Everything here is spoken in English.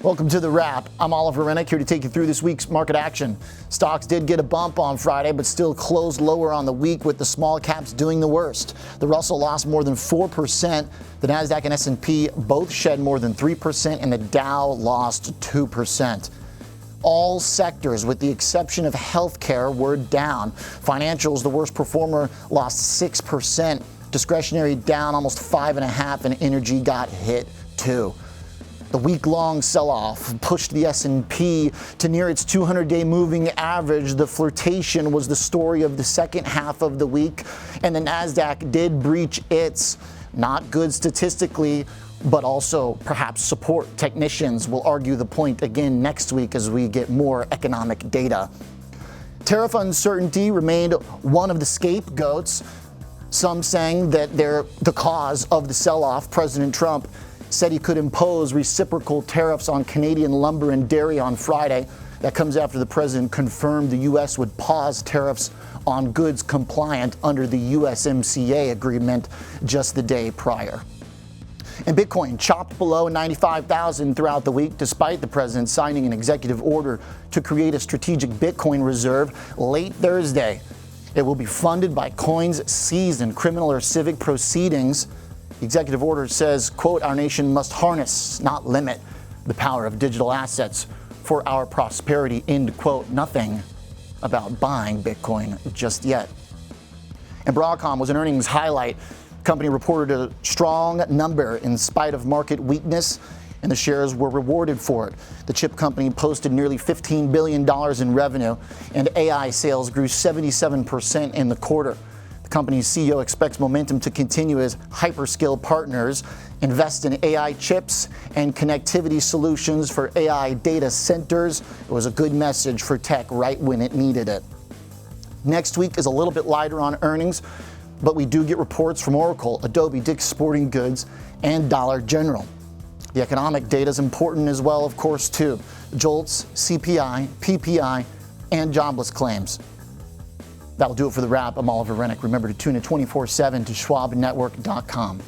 Welcome to The Wrap. I'm Oliver Renick here to take you through this week's market action. Stocks did get a bump on Friday, but still closed lower on the week with the small caps doing the worst. The Russell lost more than 4%. The Nasdaq and S&P both shed more than 3%, and the Dow lost 2%. All sectors, with the exception of healthcare, were down. Financials, the worst performer, lost 6%. Discretionary down almost 5.5%, and energy got hit too. The week-long sell-off pushed the S&P to near its 200-day moving average. The flirtation was the story of the second half of the week, and the Nasdaq did breach its not good statistically, but also perhaps support. Technicians will argue the point again next week as we get more economic data. Tariff uncertainty remained one of the scapegoats. Some saying that they're the cause of the sell-off. President Trump said he could impose reciprocal tariffs on Canadian lumber and dairy on Friday. That comes after the president confirmed the U.S. would pause tariffs on goods compliant under the USMCA agreement just the day prior. And Bitcoin chopped below 95,000 throughout the week, despite the president signing an executive order to create a strategic Bitcoin reserve late Thursday. It will be funded by coins seized in criminal or civic proceedings. The executive order says, quote, "Our nation must harness, not limit, the power of digital assets for our prosperity," end quote. Nothing about buying Bitcoin just yet. And Broadcom was an earnings highlight. The company reported a strong number in spite of market weakness, and the shares were rewarded for it. The chip company posted nearly $15 billion in revenue, and AI sales grew 77% in the quarter. The company's CEO expects momentum to continue as hyperscale partners invest in AI chips and connectivity solutions for AI data centers. It was a good message for tech right when it needed it. Next week is a little bit lighter on earnings, but we do get reports from Oracle, Adobe, Dick's Sporting Goods, and Dollar General. The economic data is important as well, of course, too. JOLTS, CPI, PPI, and jobless claims. That'll do it for The Wrap. I'm Oliver Renick. Remember to tune in 24/7 to schwabnetwork.com.